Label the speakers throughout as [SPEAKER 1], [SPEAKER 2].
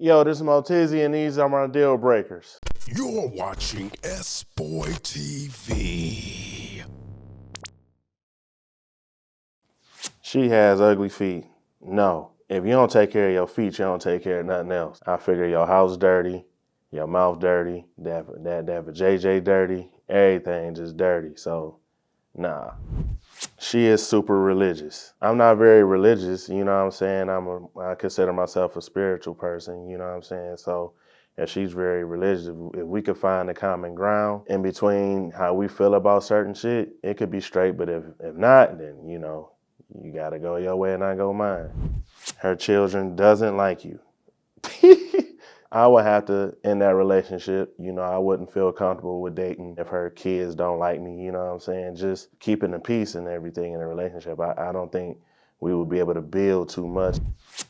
[SPEAKER 1] Yo, this is Motizzy and these are my deal breakers.
[SPEAKER 2] You're watching SBoy TV.
[SPEAKER 1] She has ugly feet. No. If you don't take care of your feet, you don't take care of nothing else. I figure your house dirty, your mouth dirty, that JJ dirty, everything just dirty. So, nah. She is super religious. I'm not very religious, you know what I'm saying? I consider myself a spiritual person, you know what I'm saying? So if she's very religious, if we could find a common ground in between how we feel about certain shit, it could be straight, but if not, then, you gotta go your way and I go mine. Her children doesn't like you. I would have to end that relationship. I wouldn't feel comfortable with dating if her kids don't like me, you know what I'm saying? Just keeping the peace and everything in a relationship. I don't think we would be able to build too much.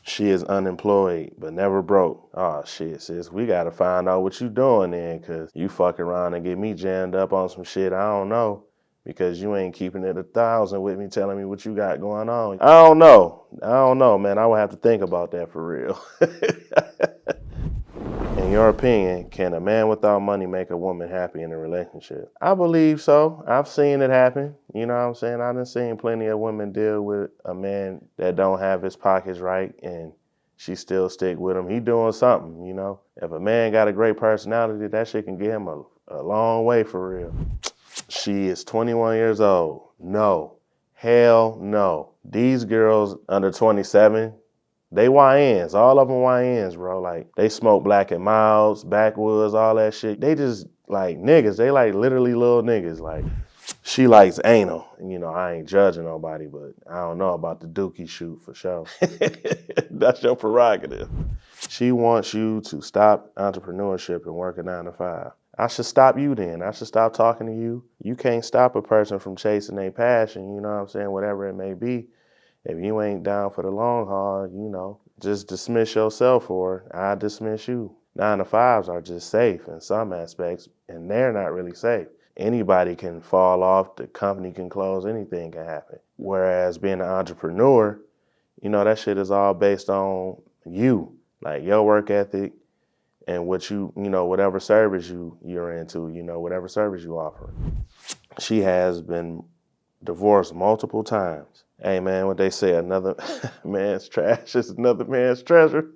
[SPEAKER 1] She is unemployed, but never broke. Oh shit, sis, we gotta find out what you doing then, cause you fuck around and get me jammed up on some shit I don't know, because you ain't keeping it 1,000 with me telling me what you got going on. I don't know, man. I would have to think about that for real. In your opinion, can a man without money make a woman happy in a relationship? I believe so. I've seen it happen. You know what I'm saying? I've seen plenty of women deal with a man that don't have his pockets right and she still stick with him. He doing something, you know? If a man got a great personality, that shit can get him a long way for real. She is 21 years old. No. Hell no. These girls under 27, they YNs, all of them YNs, bro. Like, they smoke Black and Milds, backwoods, all that shit. They just like niggas. They like literally little niggas. Like, she likes anal. I ain't judging nobody, but I don't know about the dookie shoot for sure. That's your prerogative. She wants you to stop entrepreneurship and work a 9 to 5. I should stop you then. I should stop talking to you. You can't stop a person from chasing their passion, you know what I'm saying, whatever it may be. If you ain't down for the long haul, just dismiss yourself, or I dismiss you. 9 to 5s are just safe in some aspects, and they're not really safe. Anybody can fall off, the company can close, anything can happen. Whereas being an entrepreneur, that shit is all based on you, like your work ethic and what whatever service you're into, whatever service you offer. She has been divorced multiple times. Hey man, what they say, another man's trash is another man's treasure.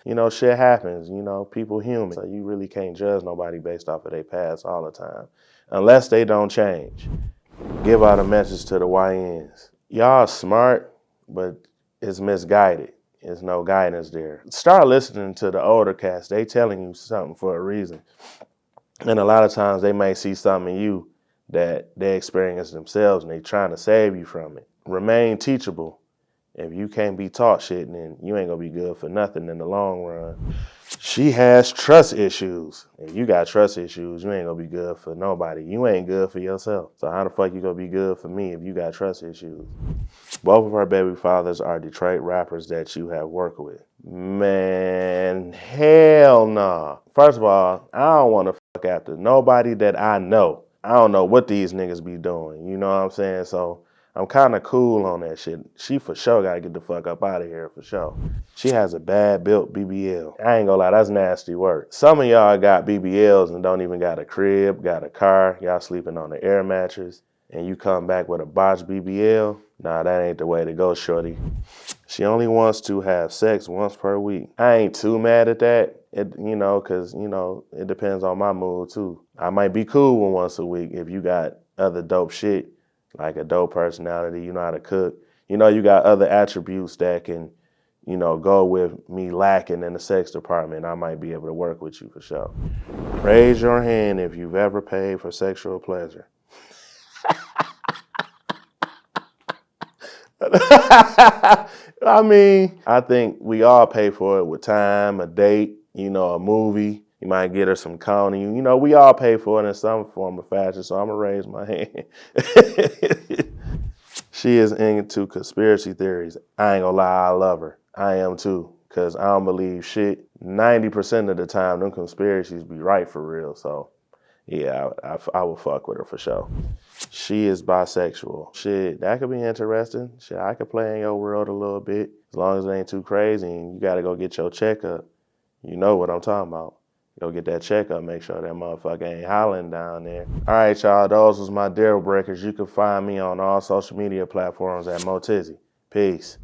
[SPEAKER 1] Shit happens, people human. So you really can't judge nobody based off of their past all the time, unless they don't change. Give out a message to the YNs. Y'all smart, but it's misguided. There's no guidance there. Start listening to the older cats. They telling you something for a reason. And a lot of times they may see something in you that they experience themselves and they trying to save you from it. Remain teachable. If you can't be taught shit, then you ain't gonna be good for nothing in the long run. She has trust issues. If you got trust issues, you ain't gonna be good for nobody. You ain't good for yourself. So how the fuck you gonna be good for me if you got trust issues? Both of her baby fathers are Detroit rappers that you have worked with. Man, hell nah. First of all, I don't wanna fuck after nobody that I know. I don't know what these niggas be doing, you know what I'm saying? So I'm kind of cool on that shit. She for sure gotta get the fuck up out of here, for sure. She has a bad built BBL. I ain't gonna lie, that's nasty work. Some of y'all got BBLs and don't even got a crib, got a car, y'all sleeping on the air mattress, and you come back with a botched BBL? Nah, that ain't the way to go, shorty. She only wants to have sex once per week. I ain't too mad at that, cause it depends on my mood too. I might be cool with once a week if you got other dope shit, like a dope personality, you know how to cook. You got other attributes that can, go with me lacking in the sex department. I might be able to work with you for sure. Raise your hand if you've ever paid for sexual pleasure. I mean, I think we all pay for it with time, a date, a movie. You might get her some counting. We all pay for it in some form or fashion, so I'm going to raise my hand. She is into conspiracy theories. I ain't gonna lie, I love her. I am too, because I don't believe shit. 90% of the time, them conspiracies be right for real, so yeah, I will fuck with her for sure. She is bisexual. Shit, that could be interesting. Shit, I could play in your world a little bit, as long as it ain't too crazy and you gotta go get your checkup. You know what I'm talking about. Go get that checkup, make sure that motherfucker ain't hollering down there. All right, y'all, those was my deal breakers. You can find me on all social media platforms at Motizzy. Peace.